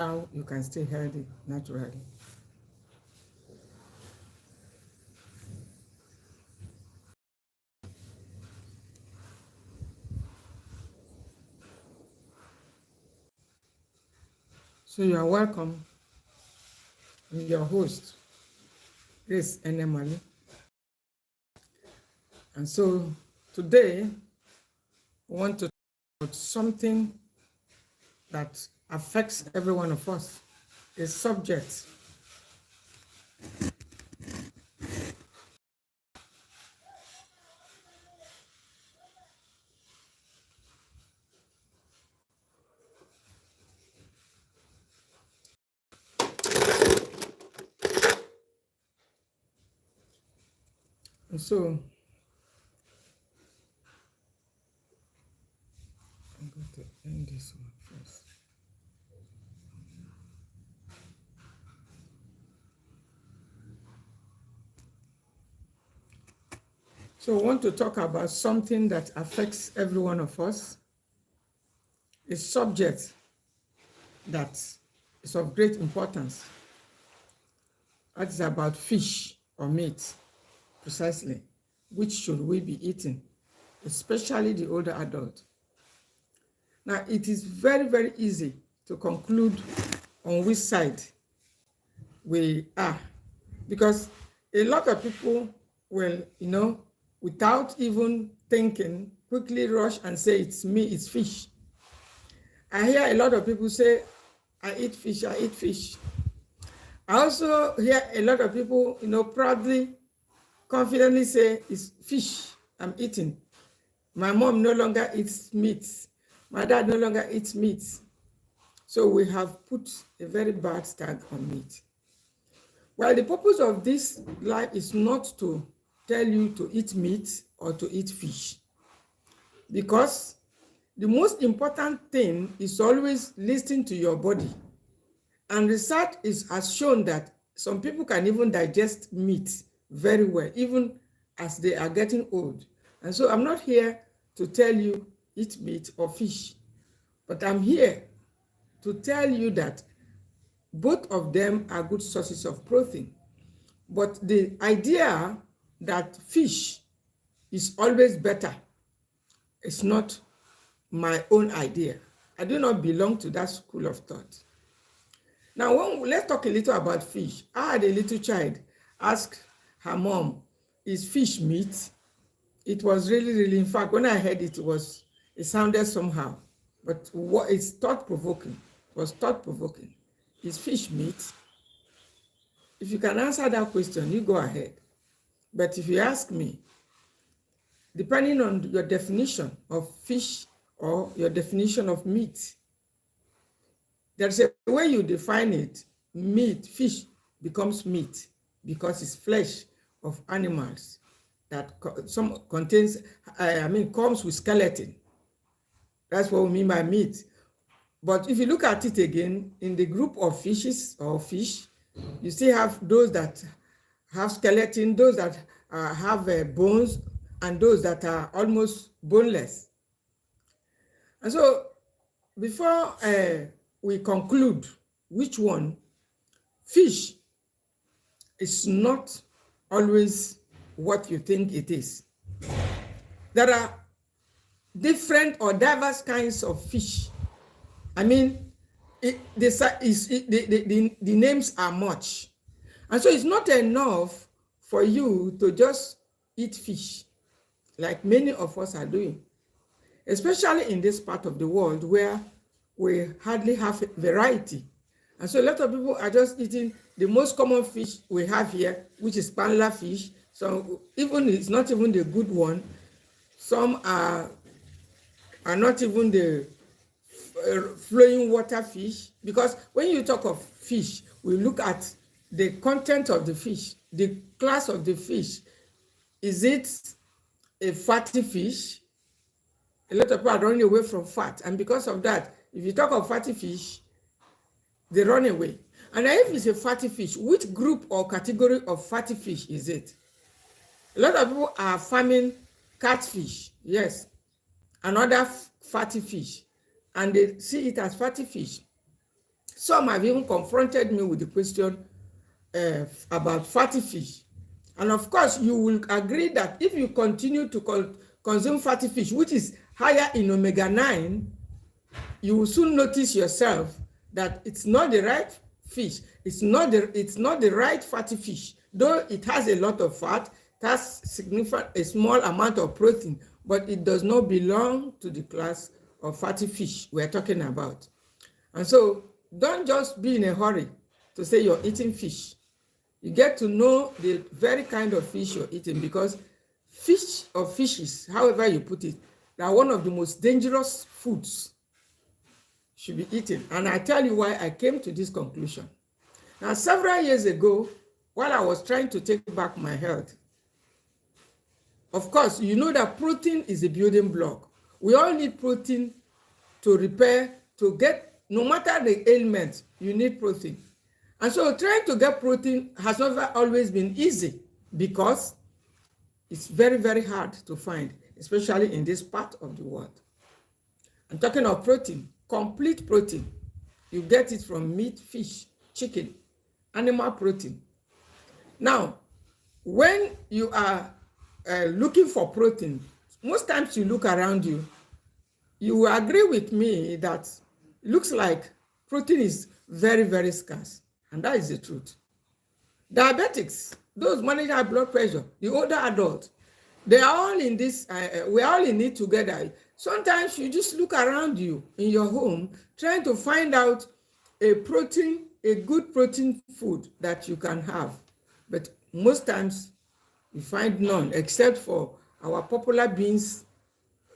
how you can stay healthy naturally. So you are welcome. I'm your host, Grace Enemali. And so today we want to talk about something that affects every one of us, a subject. And so I'm going to end this one first. So I want to talk about something that affects every one of us, a subject that is of great importance. That is about fish or meat, precisely. Which should we be eating, especially the older adult? Now, it is very, very easy to conclude on which side we are, because a lot of people will, without even thinking, quickly rush and say, it's me, it's fish. I hear a lot of people say, I eat fish, I eat fish. I also hear a lot of people, proudly, confidently say, it's fish I'm eating. My mom no longer eats meat. My dad no longer eats meat. So we have put a very bad tag on meat. Well, the purpose of this life is not to tell you to eat meat or to eat fish, because the most important thing is always listening to your body. And research has shown that some people can even digest meat very well, even as they are getting old. And so I'm not here to tell you eat meat or fish, but I'm here to tell you that both of them are good sources of protein. But the idea that fish is always better is not my own idea. I do not belong to that school of thought. Now, let's talk a little about fish. I had a little child ask her mom, is fish meat? It was really, really, in fact, when I heard it, it sounded somehow. But it's thought-provoking. It was thought-provoking. Is fish meat? If you can answer that question, you go ahead. But if you ask me, depending on your definition of fish or your definition of meat, there's a way you define it. Meat, fish becomes meat because it's flesh of animals that comes with skeleton. That's what we mean by meat. But if you look at it again, in the group of fishes or fish, you still have those that have skeleton, those that have bones, and those that are almost boneless. And so before we conclude which one, fish is not always what you think it is. There are different or diverse kinds of fish. I mean, the names are much. And so it's not enough for you to just eat fish like many of us are doing, especially in this part of the world where we hardly have variety. And so a lot of people are just eating the most common fish we have here, which is panla fish. So it's not even the good one. Some are not even the flowing water fish, because when you talk of fish, we look at the content of the fish, the class of the fish. Is it a fatty fish? A lot of people are running away from fat, and because of that, if you talk of fatty fish, they run away. And if it's a fatty fish, which group or category of fatty fish is it? A lot of people are farming catfish, yes, another fatty fish, and they see it as fatty fish. Some have even confronted me with the question about fatty fish. And of course, you will agree that if you continue to consume fatty fish, which is higher in omega-9, you will soon notice yourself that it's not the right fish. It's not the right fatty fish. Though it has a lot of fat, it has a small amount of protein, but it does not belong to the class of fatty fish we're talking about. And so don't just be in a hurry to say you're eating fish. You get to know the very kind of fish you're eating, because fish or fishes, however you put it, they are one of the most dangerous foods should be eaten. And I tell you why I came to this conclusion. Now, several years ago, while I was trying to take back my health, of course, you know that protein is a building block. We all need protein to repair, to get, no matter the ailment, you need protein. And so trying to get protein has not always been easy, because it's very, very hard to find, especially in this part of the world. I'm talking of protein, complete protein. You get it from meat, fish, chicken, animal protein. Now, when you are looking for protein, most times you look around you, you will agree with me that it looks like protein is very, very scarce. And that is the truth. Diabetics, those managing high blood pressure, the older adults, they are all in this, we're all in it together. Sometimes you just look around you in your home, trying to find out a good protein food that you can have. But most times you find none, except for our popular beans.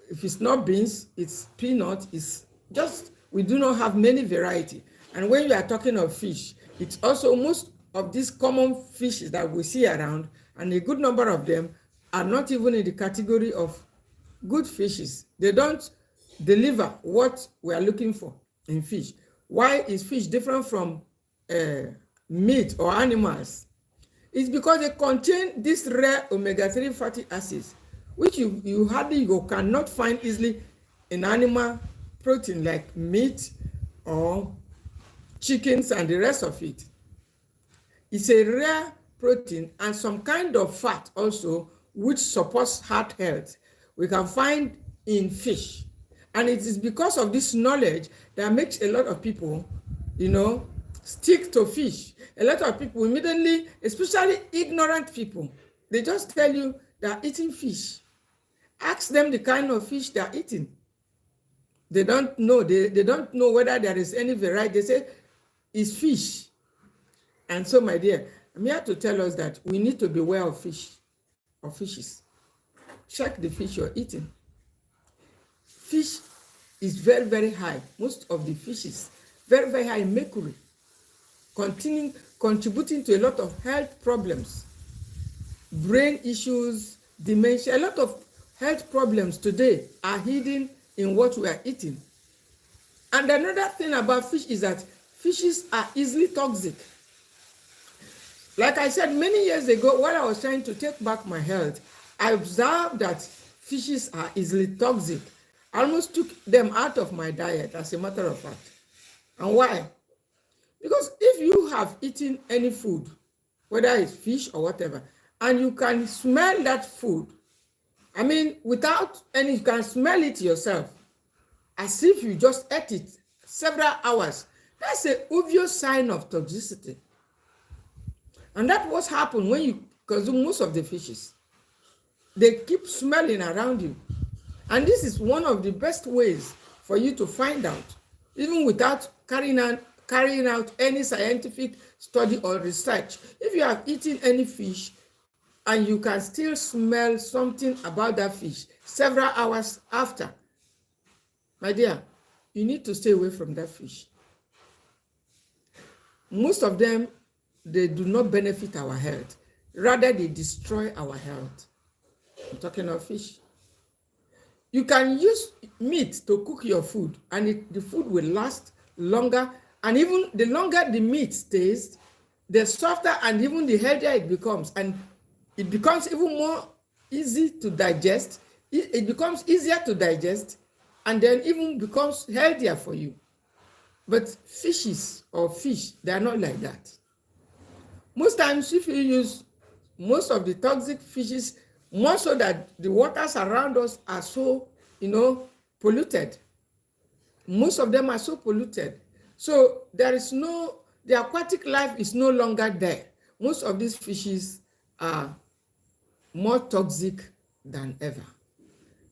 If it's not beans, it's peanut. It's just, we do not have many variety. And when you are talking of fish, it's also most of these common fishes that we see around, and a good number of them are not even in the category of good fishes. They don't deliver what we are looking for in fish. Why is fish different from meat or animals? It's because they contain these rare omega-3 fatty acids, which you cannot find easily in animal protein like meat or chickens and the rest of it. It's a rare protein and some kind of fat also, which supports heart health, we can find in fish. And it is because of this knowledge that makes a lot of people, stick to fish. A lot of people immediately, especially ignorant people, they just tell you they are eating fish. Ask them the kind of fish they are eating. They don't know. They don't know whether there is any variety. They say it's fish. And so, my dear, I'm here to tell us that we need to beware of fish or fishes. Check the fish you're eating. Fish is very, very high. Most of the fishes, very, very high in mercury, contributing to a lot of health problems, brain issues, dementia. A lot of health problems today are hidden in what we are eating. And another thing about fish is that fishes are easily toxic. Like I said many years ago, while I was trying to take back my health, I observed that fishes are easily toxic. I almost took them out of my diet, as a matter of fact. And why? Because if you have eaten any food, whether it's fish or whatever, and you can smell that food, without any, you can smell it yourself, as if you just ate it several hours, that's an obvious sign of toxicity. And that's what happens when you consume most of the fishes. They keep smelling around you. And this is one of the best ways for you to find out, even without carrying out any scientific study or research. If you have eaten any fish and you can still smell something about that fish several hours after, my dear, you need to stay away from that fish. Most of them, they do not benefit our health. Rather, they destroy our health. I'm talking of fish. You can use meat to cook your food, and the food will last longer. And even the longer the meat stays, the softer and even the healthier it becomes. And it becomes even more easy to digest. It becomes easier to digest, and then even becomes healthier for you. But fishes or fish, they are not like that. Most times, if you use most of the toxic fishes, more so that the waters around us are so, polluted. Most of them are so polluted. So the aquatic life is no longer there. Most of these fishes are more toxic than ever.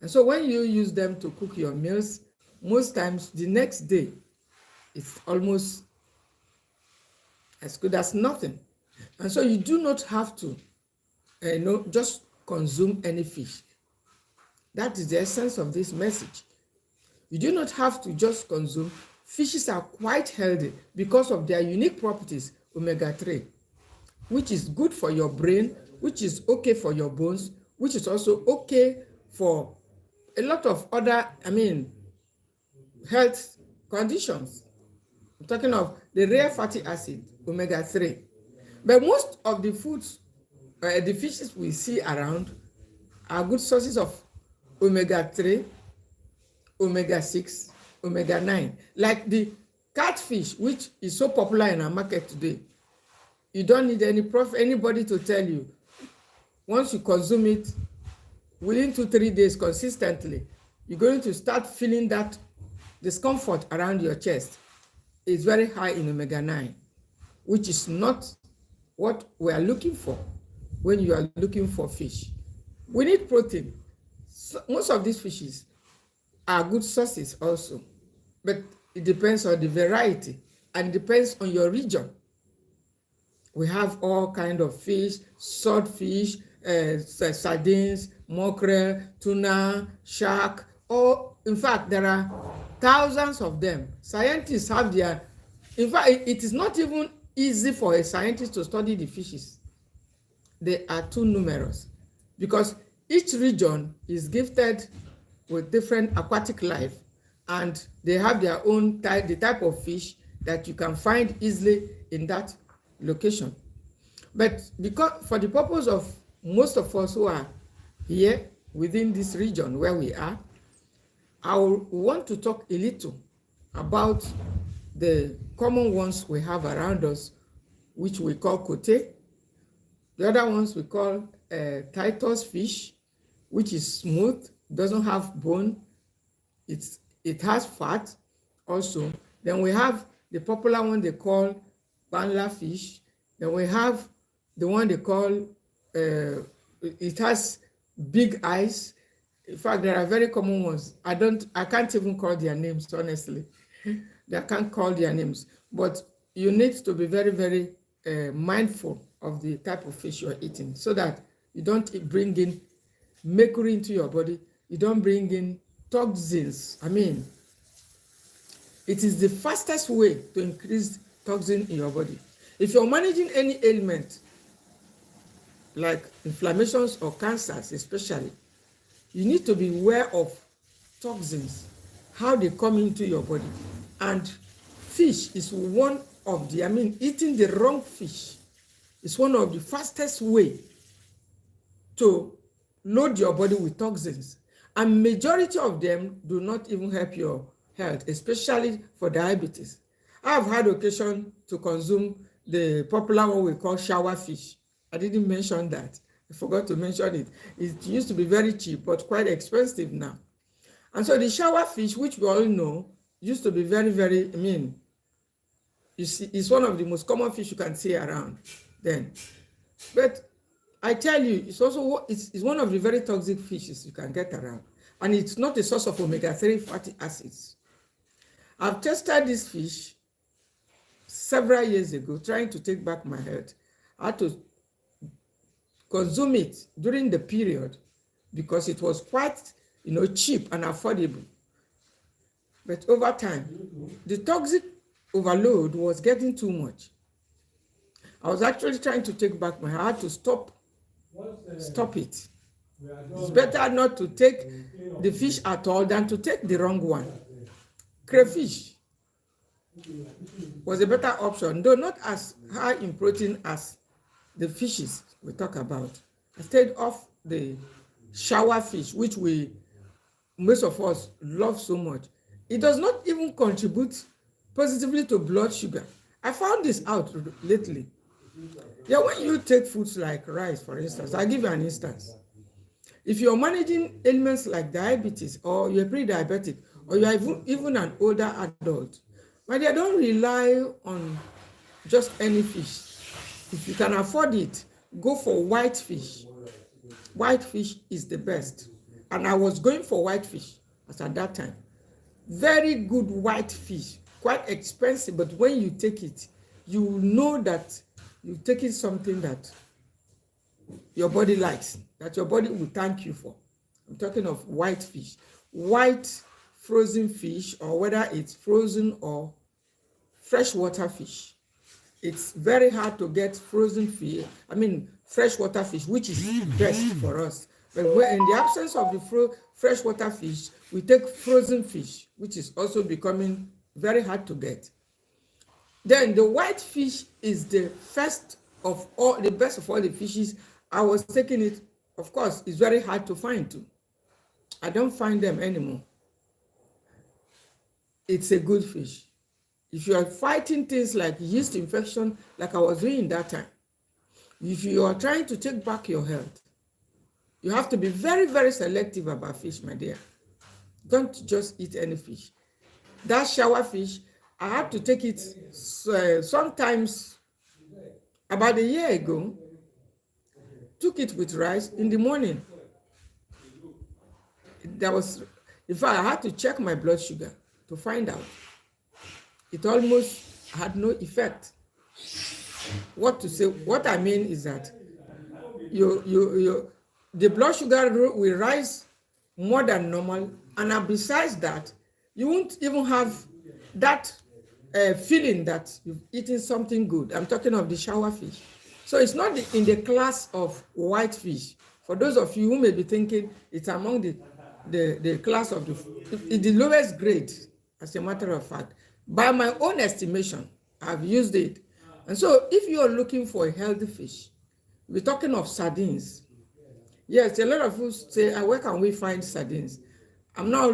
And so when you use them to cook your meals, most times the next day, it's almost as good as nothing. And so you do not have to, just consume any fish. That is the essence of this message. You do not have to just consume. Fishes are quite healthy because of their unique properties, omega-3, which is good for your brain, which is okay for your bones, which is also okay for a lot of other, health conditions. I'm talking of the rare fatty acid, omega-3. But most of the foods, the fishes we see around are good sources of omega-3, omega-6, omega-9. Like the catfish, which is so popular in our market today. You don't need anybody to tell you. Once you consume it, within 2-3 days consistently, you're going to start feeling that discomfort around your chest. It's very high in omega-9, which is not what we are looking for when you are looking for fish. We need protein. So most of these fishes are good sources also, but it depends on the variety and depends on your region. We have all kinds of fish, swordfish, sardines, mackerel, tuna, shark, or in fact, there are thousands of them. Scientists have in fact, it is not even easy for a scientist to study the fishes. They are too numerous because each region is gifted with different aquatic life, and they have their own the type of fish that you can find easily in that location. But because for the purpose of most of us who are here within this region where we are, I want to talk a little about the common ones we have around us, which we call kote. The other ones we call Titus fish, which is smooth, doesn't have bone. It has fat also. Then we have the popular one they call banla fish. Then we have the one they call, it has big eyes. In fact, there are very common ones. I can't even call their names, honestly. I can't call their names. But you need to be very, very mindful of the type of fish you're eating so that you don't bring in mercury into your body. You don't bring in toxins. It is the fastest way to increase toxin in your body. If you're managing any ailment, like inflammations or cancers especially, you need to be aware of toxins, how they come into your body. And fish is one of the, eating the wrong fish is one of the fastest way to load your body with toxins. And majority of them do not even help your health, especially for diabetes. I have had occasion to consume the popular one we call shower fish. I didn't mention that. I forgot to mention it. It used to be very cheap, but quite expensive now. And so the shower fish, which we all know, used to be very, very, you see, it's one of the most common fish you can see around then. But I tell you, it's also it's one of the very toxic fishes you can get around. And it's not a source of omega-3 fatty acids. I've tested this fish several years ago, trying to take back my health. I had to consume it during the period because it was quite, cheap and affordable. But over time, the toxic overload was getting too much. I was actually trying to take back my health. I had to stop it. It's better not to take the fish at all than to take the wrong one. Crayfish was a better option, though not as high in protein as the fishes we talk about. I stayed off the shower fish, which most of us love so much. It does not even contribute positively to blood sugar. I found this out lately. Yeah, when you take foods like rice, for instance, I'll give you an instance. If you're managing ailments like diabetes, or you're pre-diabetic, or you're even an older adult, but they don't rely on just any fish. If you can afford it, go for white fish. White fish is the best. And I was going for white fish as at that time. Very good white fish, quite expensive, but when you take it, you know that you've taken something that your body likes, that your body will thank you for. I'm talking of white fish. White frozen fish, or whether it's frozen or freshwater fish. It's very hard to get frozen fish, freshwater fish, which is best for us. But in the absence of the freshwater fish, we take frozen fish, which is also becoming very hard to get. Then the white fish is the best of all the fishes. I was taking it, of course, it's very hard to find too. I don't find them anymore. It's a good fish. If you are fighting things like yeast infection, like I was doing that time, if you are trying to take back your health, you have to be very, very selective about fish, my dear. Don't just eat any fish. That shower fish, I had to take it sometimes about a year ago. Took it with rice in the morning. In fact, I had to check my blood sugar to find out. It almost had no effect. What I mean is that the blood sugar will rise more than normal, and besides that, you won't even have that feeling that you've eaten something good. I'm talking of the shower fish. So it's not in the class of white fish. For those of you who may be thinking it's among the class of the lowest grade, as a matter of fact. By my own estimation, I've used it. And so if you're looking for a healthy fish, we're talking of sardines. Yes, a lot of us say, where can we find sardines? I'm not